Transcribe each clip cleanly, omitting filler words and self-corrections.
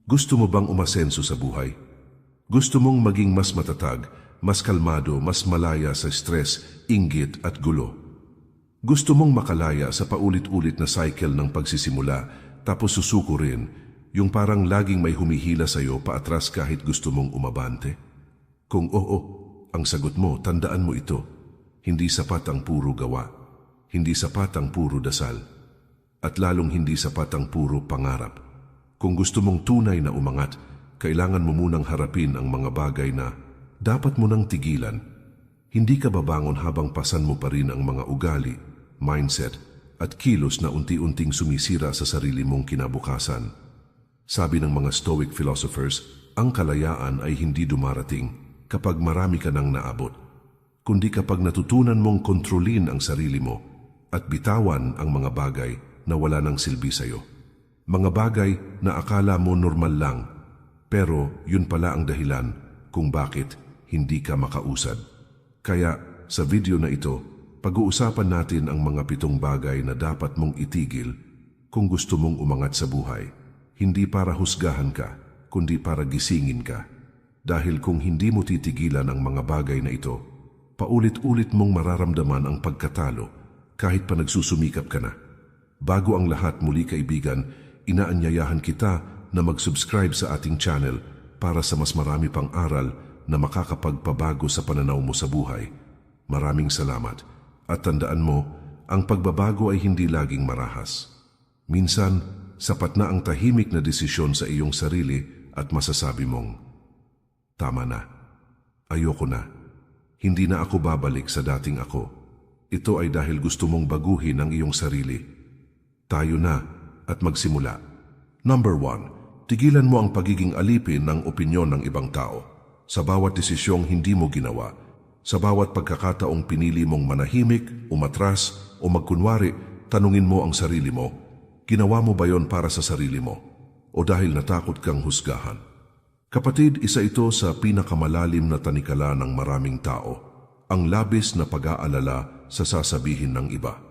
Gusto mo bang umasenso sa buhay? Gusto mong maging mas matatag, mas kalmado, mas malaya sa stress, inggit at gulo? Gusto mong makalaya sa paulit-ulit na cycle ng pagsisimula tapos susuko rin, yung parang laging may humihila sa'yo paatras kahit gusto mong umabante? Kung oo, ang sagot mo, tandaan mo ito. Hindi sapat ang puro gawa. Hindi sapat ang puro dasal. At lalong hindi sapat ang puro pangarap. Kung gusto mong tunay na umangat, kailangan mo munang harapin ang mga bagay na dapat mo nang tigilan. Hindi ka babangon habang pasan mo pa rin ang mga ugali, mindset, at kilos na unti-unting sumisira sa sarili mong kinabukasan. Sabi ng mga Stoic philosophers, ang kalayaan ay hindi dumarating kapag marami ka nang naabot, kundi kapag natutunan mong kontrolin ang sarili mo at bitawan ang mga bagay na wala nang silbi sa'yo. Mga bagay na akala mo normal lang, pero yun pala ang dahilan kung bakit hindi ka makausad. Kaya sa video na ito, pag-uusapan natin ang mga 7 bagay na dapat mong itigil kung gusto mong umangat sa buhay. Hindi para husgahan ka, kundi para gisingin ka. Dahil kung hindi mo titigilan ang mga bagay na ito, paulit-ulit mong mararamdaman ang pagkatalo kahit pa nagsusumikap ka na. Bago ang lahat, muli kaibigan, inaanyayahan kita na mag-subscribe sa ating channel para sa mas marami pang aral na makakapagpabago sa pananaw mo sa buhay. Maraming salamat. At tandaan mo, ang pagbabago ay hindi laging marahas. Minsan, sapat na ang tahimik na desisyon sa iyong sarili at masasabi mong, tama na. Ayoko na. Hindi na ako babalik sa dating ako. Ito ay dahil gusto mong baguhin ang iyong sarili. Tayo na at magsimula. Number 1. Tigilan mo ang pagiging alipin ng opinyon ng ibang tao. Sa bawat desisyong hindi mo ginawa, sa bawat pagkakataong pinili mong manahimik, umatras, o magkunwari, tanungin mo ang sarili mo, ginawa mo ba yon para sa sarili mo? O dahil natakot kang husgahan? Kapatid, isa ito sa pinakamalalim na tanikala ng maraming tao, ang labis na pag-aalala sa sasabihin ng iba.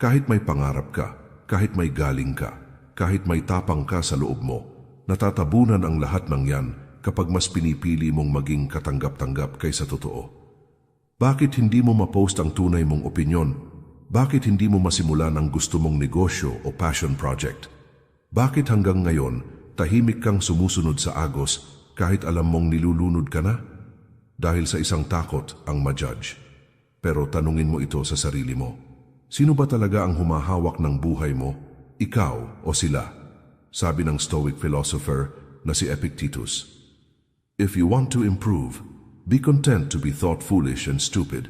Kahit may pangarap ka, kahit may galing ka, kahit may tapang ka sa loob mo, natatabunan ang lahat ng yan kapag mas pinipili mong maging katanggap-tanggap kaysa totoo. Bakit hindi mo ma-post ang tunay mong opinyon? Bakit hindi mo masimulan ang gusto mong negosyo o passion project? Bakit hanggang ngayon, tahimik kang sumusunod sa agos kahit alam mong nilulunod ka na? Dahil sa isang takot ang ma-judge. Pero tanungin mo ito sa sarili mo. Sino ba talaga ang humahawak ng buhay mo? Ikaw o sila? Sabi ng Stoic philosopher na si Epictetus. If you want to improve, be content to be thought foolish and stupid.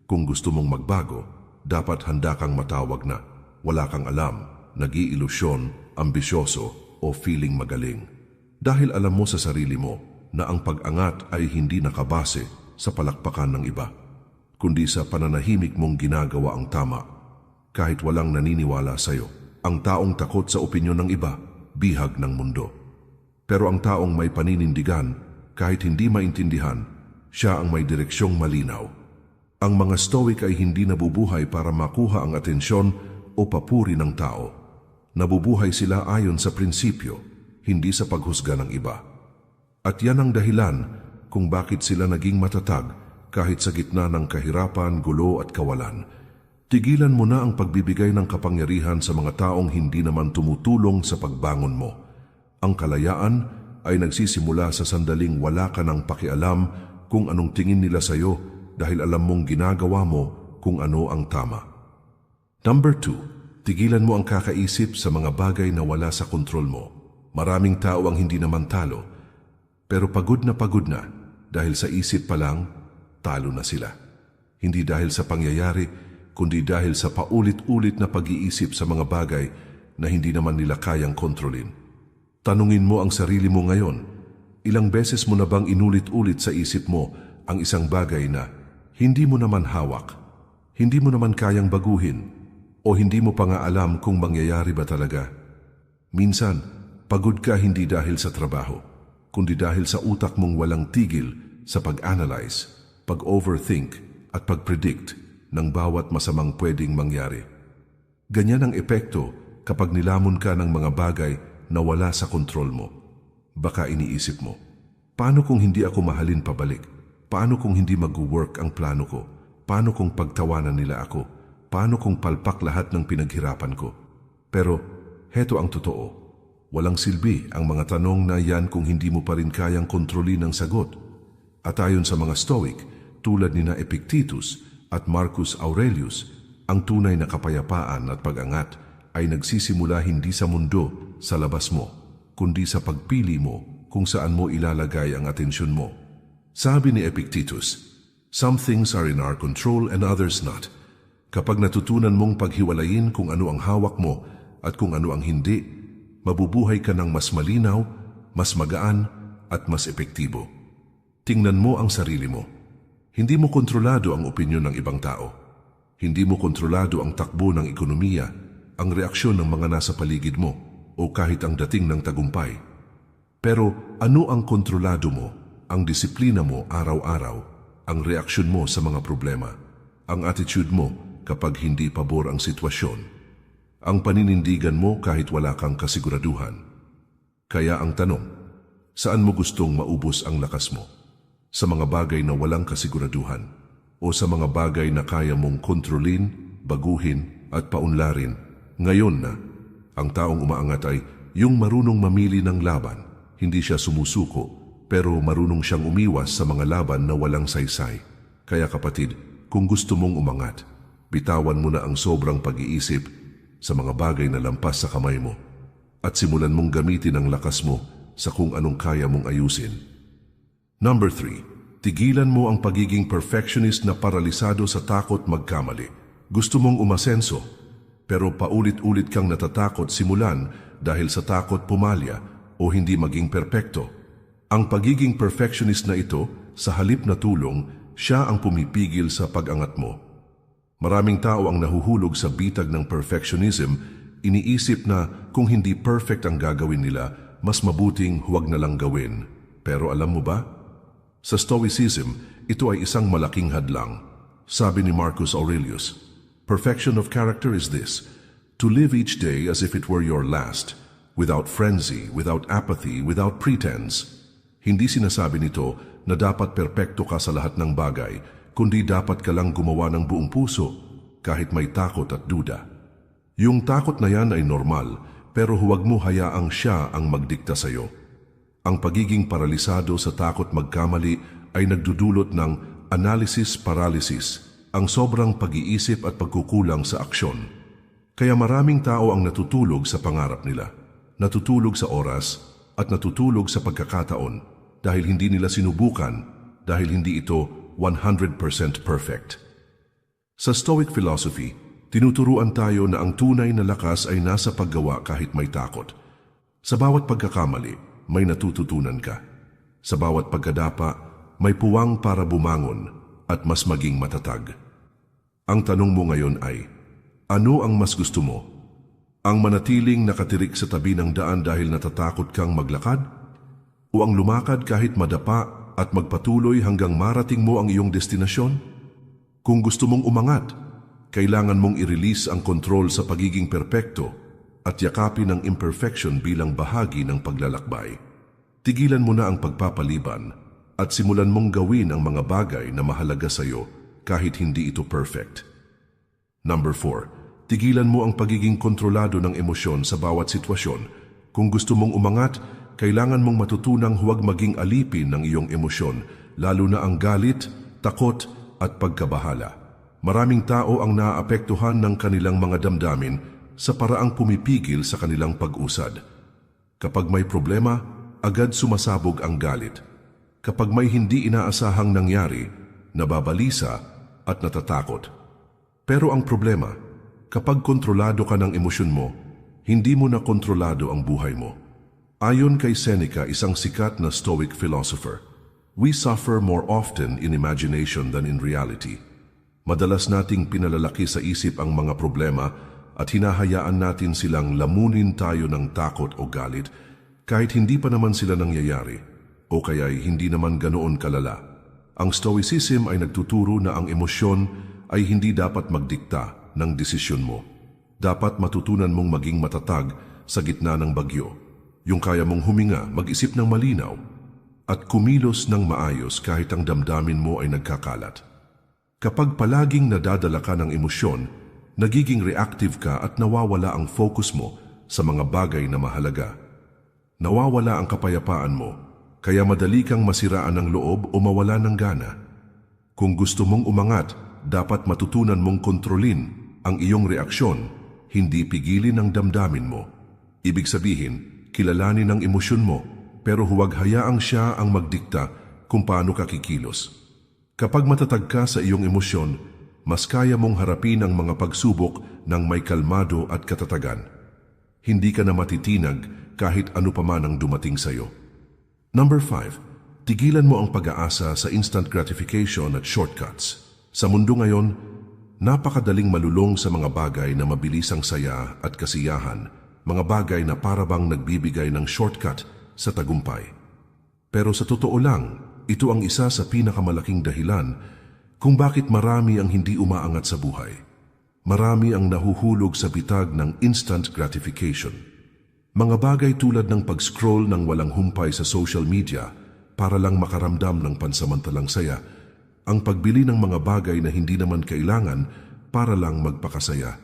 Kung gusto mong magbago, dapat handa kang matawag na wala kang alam, nag-iilusyon, ambisyoso o feeling magaling. Dahil alam mo sa sarili mo na ang pag-angat ay hindi nakabase sa palakpakan ng iba, kundi sa pananahimik mong ginagawa ang tama. Kahit walang naniniwala sa'yo, ang taong takot sa opinyon ng iba, bihag ng mundo. Pero ang taong may paninindigan, kahit hindi maintindihan, siya ang may direksyong malinaw. Ang mga Stoic ay hindi nabubuhay para makuha ang atensyon o papuri ng tao. Nabubuhay sila ayon sa prinsipyo, hindi sa paghusga ng iba. At yan ang dahilan kung bakit sila naging matatag kahit sa gitna ng kahirapan, gulo at kawalan. Tigilan mo na ang pagbibigay ng kapangyarihan sa mga taong hindi naman tumutulong sa pagbangon mo. Ang kalayaan ay nagsisimula sa sandaling wala ka ng pakialam kung anong tingin nila sa'yo dahil alam mong ginagawa mo kung ano ang tama. Number 2. Tigilan mo ang kakaisip sa mga bagay na wala sa kontrol mo. Maraming tao ang hindi naman talo, pero pagod na dahil sa isip pa lang, talo na sila. Hindi dahil sa pangyayari, kundi dahil sa paulit-ulit na pag-iisip sa mga bagay na hindi naman nila kayang kontrolin. Tanungin mo ang sarili mo ngayon, ilang beses mo na bang inulit-ulit sa isip mo ang isang bagay na hindi mo naman hawak, hindi mo naman kayang baguhin, o hindi mo pa nga alam kung mangyayari ba talaga? Minsan, pagod ka hindi dahil sa trabaho, kundi dahil sa utak mong walang tigil sa pag-analyze, pag-overthink at pag-predict ng bawat masamang pwedeng mangyari. Ganyan ang epekto kapag nilamon ka ng mga bagay na wala sa kontrol mo. Baka iniisip mo, paano kung hindi ako mahalin pabalik? Paano kung hindi mag-work ang plano ko? Paano kung pagtawanan nila ako? Paano kung palpak lahat ng pinaghirapan ko? Pero heto ang totoo. Walang silbi ang mga tanong na yan kung hindi mo pa rin kayang kontrolin ang sagot. At ayon sa mga Stoic, tulad ni na Epictetus at Marcus Aurelius, ang tunay na kapayapaan at pag-angat ay nagsisimula hindi sa mundo, sa labas mo, kundi sa pagpili mo kung saan mo ilalagay ang atensyon mo. Sabi ni Epictetus, "Some things are in our control and others not." Kapag natutunan mong paghiwalayin kung ano ang hawak mo at kung ano ang hindi, mabubuhay ka ng mas malinaw, mas magaan at mas epektibo. Tingnan mo ang sarili mo. Hindi mo kontrolado ang opinyon ng ibang tao. Hindi mo kontrolado ang takbo ng ekonomiya, ang reaksyon ng mga nasa paligid mo, o kahit ang dating ng tagumpay. Pero ano ang kontrolado mo? Ang disiplina mo araw-araw, ang reaksyon mo sa mga problema, ang attitude mo kapag hindi pabor ang sitwasyon, ang paninindigan mo kahit wala kang kasiguraduhan. Kaya ang tanong, saan mo gustong maubos ang lakas mo? Sa mga bagay na walang kasiguraduhan o sa mga bagay na kaya mong kontrolin, baguhin at paunlarin? Ngayon na, ang taong umaangat ay yung marunong mamili ng laban. Hindi siya sumusuko, pero marunong siyang umiwas sa mga laban na walang saysay. Kaya kapatid, kung gusto mong umangat, bitawan mo na ang sobrang pag-iisip sa mga bagay na lampas sa kamay mo at simulan mong gamitin ang lakas mo sa kung anong kaya mong ayusin. Number 3, tigilan mo ang pagiging perfectionist na paralisado sa takot magkamali. Gusto mong umasenso, pero paulit-ulit kang natatakot simulan dahil sa takot pumalya o hindi maging perpekto. Ang pagiging perfectionist na ito, sa halip na tulong, siya ang pumipigil sa pag-angat mo. Maraming tao ang nahuhulog sa bitag ng perfectionism, iniisip na kung hindi perfect ang gagawin nila, mas mabuting huwag na lang gawin. Pero alam mo ba? Sa Stoicism, ito ay isang malaking hadlang. Sabi ni Marcus Aurelius, "Perfection of character is this, to live each day as if it were your last, without frenzy, without apathy, without pretense." Hindi sinasabi nito na dapat perpekto ka sa lahat ng bagay, kundi dapat ka lang gumawa ng buong puso, kahit may takot at duda. Yung takot na yan ay normal, pero huwag mo hayaang siya ang magdikta sa'yo. Ang pagiging paralisado sa takot magkamali ay nagdudulot ng analysis paralysis, ang sobrang pag-iisip at pagkukulang sa aksyon. Kaya maraming tao ang natutulog sa pangarap nila, natutulog sa oras, at natutulog sa pagkakataon dahil hindi nila sinubukan, dahil hindi ito 100% perfect. Sa Stoic philosophy, tinuturuan tayo na ang tunay na lakas ay nasa paggawa kahit may takot. Sa bawat pagkakamali, may natututunan ka. Sa bawat pagkadapa, may puwang para bumangon at mas maging matatag. Ang tanong mo ngayon ay, ano ang mas gusto mo? Ang manatiling nakatirik sa tabi ng daan dahil natatakot kang maglakad? O ang lumakad kahit madapa at magpatuloy hanggang marating mo ang iyong destinasyon? Kung gusto mong umangat, kailangan mong i-release ang kontrol sa pagiging perpekto at yakapin ang imperfection bilang bahagi ng paglalakbay. Tigilan mo na ang pagpapaliban at simulan mong gawin ang mga bagay na mahalaga sa iyo kahit hindi ito perfect. Number 4. Tigilan mo ang pagiging kontrolado ng emosyon sa bawat sitwasyon. Kung gusto mong umangat, kailangan mong matutunang huwag maging alipin ng iyong emosyon, lalo na ang galit, takot at pagkabahala. Maraming tao ang naaapektuhan ng kanilang mga damdamin sa paraang pumipigil sa kanilang pag-usad. Kapag may problema, agad sumasabog ang galit. Kapag may hindi inaasahang nangyari, nababalisa at natatakot. Pero ang problema, kapag kontrolado ka ng emosyon mo, hindi mo na kontrolado ang buhay mo. Ayon kay Seneca, isang sikat na Stoic philosopher, we suffer more often in imagination than in reality. Madalas nating pinalalaki sa isip ang mga problema at hinahayaan natin silang lamunin tayo ng takot o galit kahit hindi pa naman sila nangyayari o kaya'y hindi naman ganoon kalala. Ang Stoicism ay nagtuturo na ang emosyon ay hindi dapat magdikta ng desisyon mo. Dapat matutunan mong maging matatag sa gitna ng bagyo. Yung kaya mong huminga, mag-isip ng malinaw, at kumilos ng maayos kahit ang damdamin mo ay nagkakalat. Kapag palaging nadadala ka ng emosyon, nagiging reactive ka at nawawala ang focus mo sa mga bagay na mahalaga. Nawawala ang kapayapaan mo, kaya madali kang masiraan ng loob o mawala ng gana. Kung gusto mong umangat, dapat matutunan mong kontrolin ang iyong reaksyon, hindi pigilin ang damdamin mo. Ibig sabihin, kilalanin ang emosyon mo, pero huwag hayaang siya ang magdikta kung paano ka kikilos. Kapag matatag ka sa iyong emosyon, mas kaya mong harapin ang mga pagsubok ng may kalmado at katatagan. Hindi ka na matitinag kahit ano pa man ang dumating sa iyo. Number 5, tigilan mo ang pag-aasa sa instant gratification at shortcuts. Sa mundo ngayon, napakadaling malulong sa mga bagay na mabilis ang saya at kasiyahan, mga bagay na parabang nagbibigay ng shortcut sa tagumpay. Pero sa totoo lang, ito ang isa sa pinakamalaking dahilan kung bakit marami ang hindi umaangat sa buhay. Marami ang nahuhulog sa bitag ng instant gratification. Mga bagay tulad ng pag-scroll ng walang humpay sa social media para lang makaramdam ng pansamantalang saya, ang pagbili ng mga bagay na hindi naman kailangan para lang magpakasaya,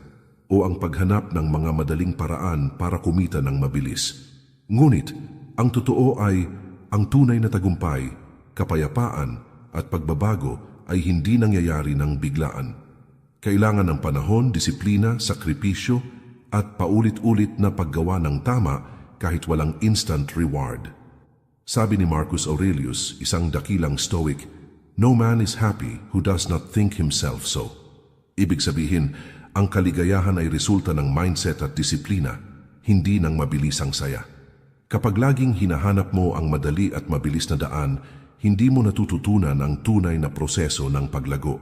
o ang paghanap ng mga madaling paraan para kumita ng mabilis. Ngunit, ang totoo ay ang tunay na tagumpay, kapayapaan at pagbabago ay hindi nangyayari ng biglaan. Kailangan ng panahon, disiplina, sakripisyo at paulit-ulit na paggawa ng tama kahit walang instant reward. Sabi ni Marcus Aurelius, isang dakilang Stoic, "No man is happy who does not think himself so." Ibig sabihin, ang kaligayahan ay resulta ng mindset at disiplina, hindi ng mabilisang saya. Kapag laging hinahanap mo ang madali at mabilis na daan, hindi mo natututunan ang tunay na proseso ng paglago.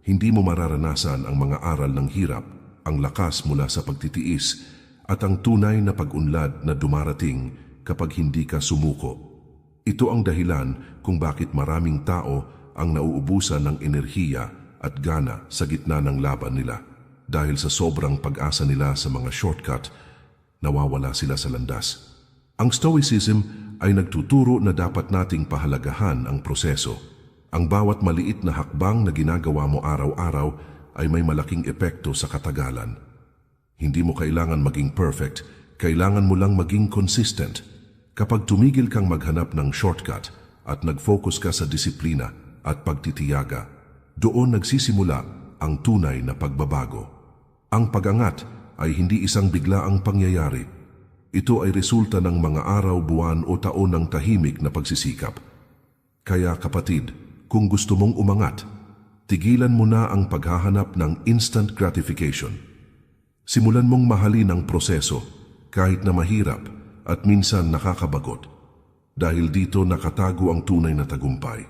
Hindi mo mararanasan ang mga aral ng hirap, ang lakas mula sa pagtitiis, at ang tunay na pag-unlad na dumarating kapag hindi ka sumuko. Ito ang dahilan kung bakit maraming tao ang nauubusan ng enerhiya at gana sa gitna ng laban nila. Dahil sa sobrang pag-asa nila sa mga shortcut, nawawala sila sa landas. Ang Stoicism ay nagtuturo na dapat nating pahalagahan ang proseso. Ang bawat maliit na hakbang na ginagawa mo araw-araw ay may malaking epekto sa katagalan. Hindi mo kailangan maging perfect, kailangan mo lang maging consistent. Kapag tumigil kang maghanap ng shortcut at nag-focus ka sa disiplina at pagtitiyaga, doon nagsisimula ang tunay na pagbabago. Ang pag-angat ay hindi isang biglaang pangyayari. Ito ay resulta ng mga araw, buwan o taon ng tahimik na pagsisikap. Kaya kapatid, kung gusto mong umangat, tigilan mo na ang paghahanap ng instant gratification. Simulan mong mahalin ang proseso kahit na mahirap at minsan nakakabagot. Dahil dito nakatago ang tunay na tagumpay.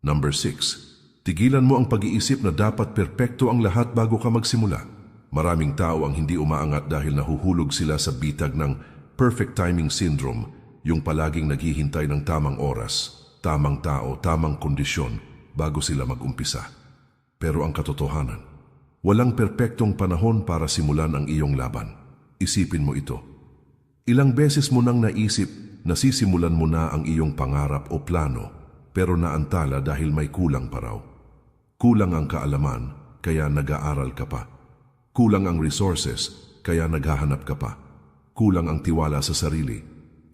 Number 6, tigilan mo ang pag-iisip na dapat perpekto ang lahat bago ka magsimula. Maraming tao ang hindi umaangat dahil nahuhulog sila sa bitag ng perfect timing syndrome, yung palaging naghihintay ng tamang oras, tamang tao, tamang kondisyon bago sila mag-umpisa. Pero ang katotohanan, walang perpektong panahon para simulan ang iyong laban. Isipin mo ito. Ilang beses mo nang naisip na sisimulan mo na ang iyong pangarap o plano, pero naantala dahil may kulang pa raw. Kulang ang kaalaman, kaya nag-aaral ka pa. Kulang ang resources, kaya naghahanap ka pa. Kulang ang tiwala sa sarili,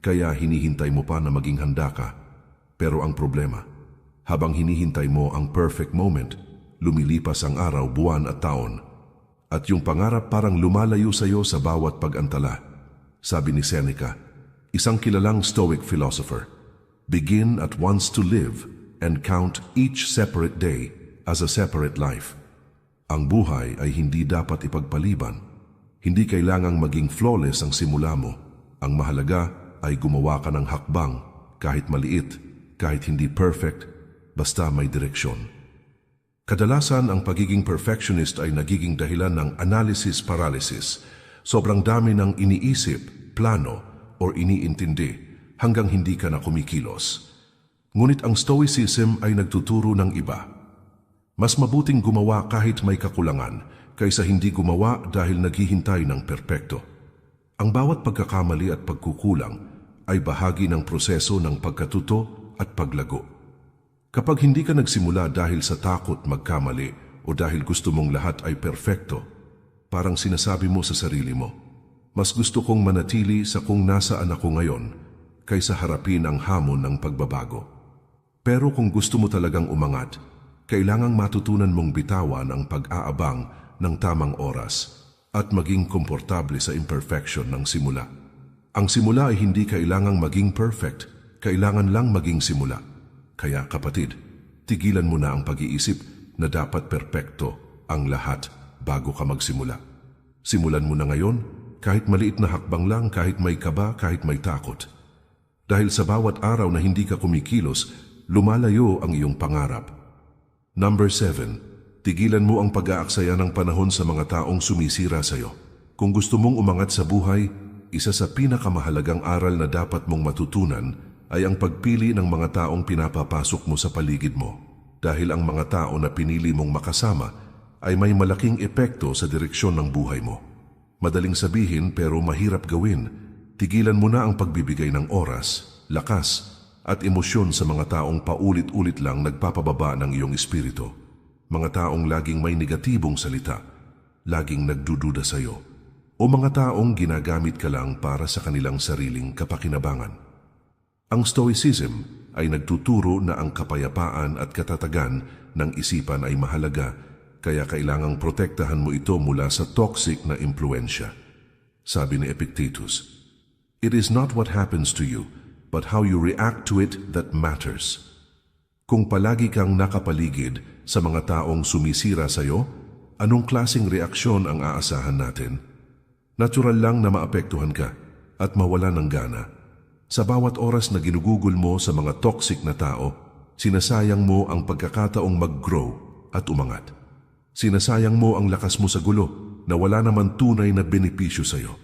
kaya hinihintay mo pa na maging handa ka. Pero ang problema, habang hinihintay mo ang perfect moment, lumilipas ang araw, buwan at taon. At yung pangarap parang lumalayo sa iyo sa bawat pag-antala. Sabi ni Seneca, isang kilalang Stoic philosopher, "Begin at once to live and count each separate day as a separate life." Ang buhay ay hindi dapat ipagpaliban. Hindi kailangang maging flawless ang simula mo. Ang mahalaga ay gumawa ka ng hakbang, kahit maliit, kahit hindi perfect, basta may direksyon. Kadalasan ang pagiging perfectionist ay nagiging dahilan ng analysis paralysis. Sobrang dami ng iniisip, plano, o iniintindi hanggang hindi ka na kumikilos. Ngunit ang Stoicism ay nagtuturo ng iba. Mas mabuting gumawa kahit may kakulangan kaysa hindi gumawa dahil naghihintay ng perpekto. Ang bawat pagkakamali at pagkukulang ay bahagi ng proseso ng pagkatuto at paglago. Kapag hindi ka nagsimula dahil sa takot magkamali o dahil gusto mong lahat ay perpekto, parang sinasabi mo sa sarili mo, mas gusto kong manatili sa kung nasaan ako ngayon kaysa harapin ang hamon ng pagbabago. Pero kung gusto mo talagang umangat, kailangang matutunan mong bitawan ang pag-aabang ng tamang oras at maging komportable sa imperfection ng simula. Ang simula ay hindi kailangang maging perfect, kailangan lang maging simula. Kaya kapatid, tigilan mo na ang pag-iisip na dapat perpekto ang lahat bago ka magsimula. Simulan mo na ngayon, kahit maliit na hakbang lang, kahit may kaba, kahit may takot. Dahil sa bawat araw na hindi ka kumikilos, lumalayo ang iyong pangarap. Number 7, tigilan mo ang pag-aaksaya ng panahon sa mga taong sumisira sa iyo. Kung gusto mong umangat sa buhay, isa sa pinakamahalagang aral na dapat mong matutunan ay ang pagpili ng mga taong pinapapasok mo sa paligid mo. Dahil ang mga tao na pinili mong makasama ay may malaking epekto sa direksyon ng buhay mo. Madaling sabihin pero mahirap gawin. Tigilan mo na ang pagbibigay ng oras, lakas, at emosyon sa mga taong paulit-ulit lang nagpapababa ng iyong espiritu. Mga taong laging may negatibong salita, laging nagdududa sa iyo, o mga taong ginagamit ka lang para sa kanilang sariling kapakinabangan. Ang Stoicism ay nagtuturo na ang kapayapaan at katatagan ng isipan ay mahalaga, kaya kailangang protektahan mo ito mula sa toxic na impluensya. Sabi ni Epictetus, "It is not what happens to you, but how you react to it that matters." Kung palagi kang nakapaligid sa mga taong sumisira sa iyo, anong klaseng reaksyon ang aasahan natin? Natural lang na maapektuhan ka at mawala ng gana. Sa bawat oras na ginugugol mo sa mga toxic na tao, sinasayang mo ang pagkakataong mag-grow at umangat. Sinasayang mo ang lakas mo sa gulo na wala naman tunay na benepisyo sa iyo.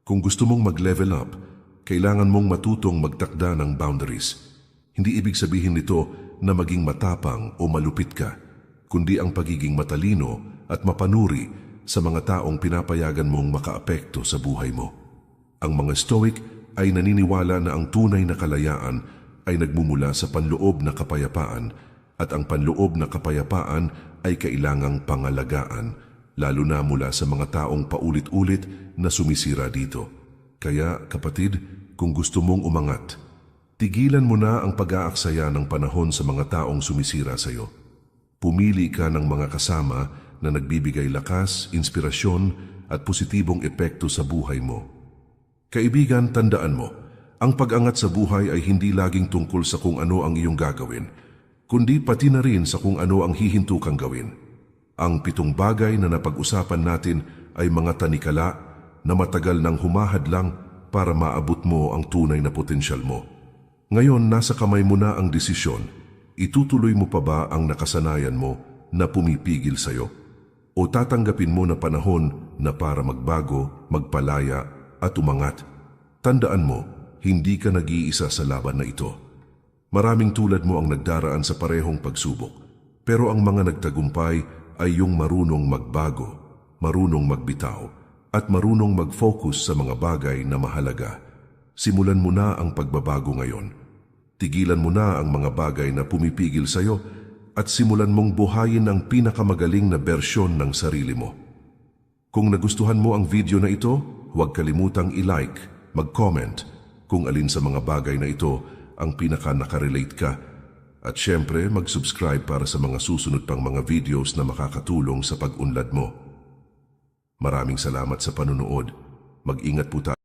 Kung gusto mong mag-level up, kailangan mong matutong magtakda ng boundaries. Hindi ibig sabihin nito na maging matapang o malupit ka, kundi ang pagiging matalino at mapanuri sa mga taong pinapayagan mong makaapekto sa buhay mo. Ang mga Stoic ay naniniwala na ang tunay na kalayaan ay nagmumula sa panloob na kapayapaan at ang panloob na kapayapaan ay kailangang pangalagaan, lalo na mula sa mga taong paulit-ulit na sumisira dito. Kaya, kapatid, kung gusto mong umangat, tigilan mo na ang pag-aaksaya ng panahon sa mga taong sumisira sa iyo. Pumili ka ng mga kasama na nagbibigay lakas, inspirasyon at positibong epekto sa buhay mo. Kaibigan, tandaan mo, ang pag-angat sa buhay ay hindi laging tungkol sa kung ano ang iyong gagawin, kundi pati na rin sa kung ano ang hihinto kang gawin. Ang 7 bagay na napag-usapan natin ay mga tanikala na matagal nang humahadlang para maabot mo ang tunay na potensyal mo. Ngayon, nasa kamay mo na ang desisyon. Itutuloy mo pa ba ang nakasanayan mo na pumipigil sa iyo? O tatanggapin mo na panahon na para magbago, magpalaya, at umangat? Tandaan mo, hindi ka nag-iisa sa laban na ito. Maraming tulad mo ang nagdaraan sa parehong pagsubok, pero ang mga nagtagumpay ay yung marunong magbago, marunong magbitaw, at marunong mag-focus sa mga bagay na mahalaga. Simulan mo na ang pagbabago ngayon. Tigilan mo na ang mga bagay na pumipigil sa iyo at simulan mong buhayin ang pinakamagaling na bersyon ng sarili mo. Kung nagustuhan mo ang video na ito, huwag kalimutang i-like, mag-comment kung alin sa mga bagay na ito ang pinaka-nakarelate ka. At syempre, mag-subscribe para sa mga susunod pang mga videos na makakatulong sa pag-unlad mo. Maraming salamat sa panunood. Mag-ingat po tayo.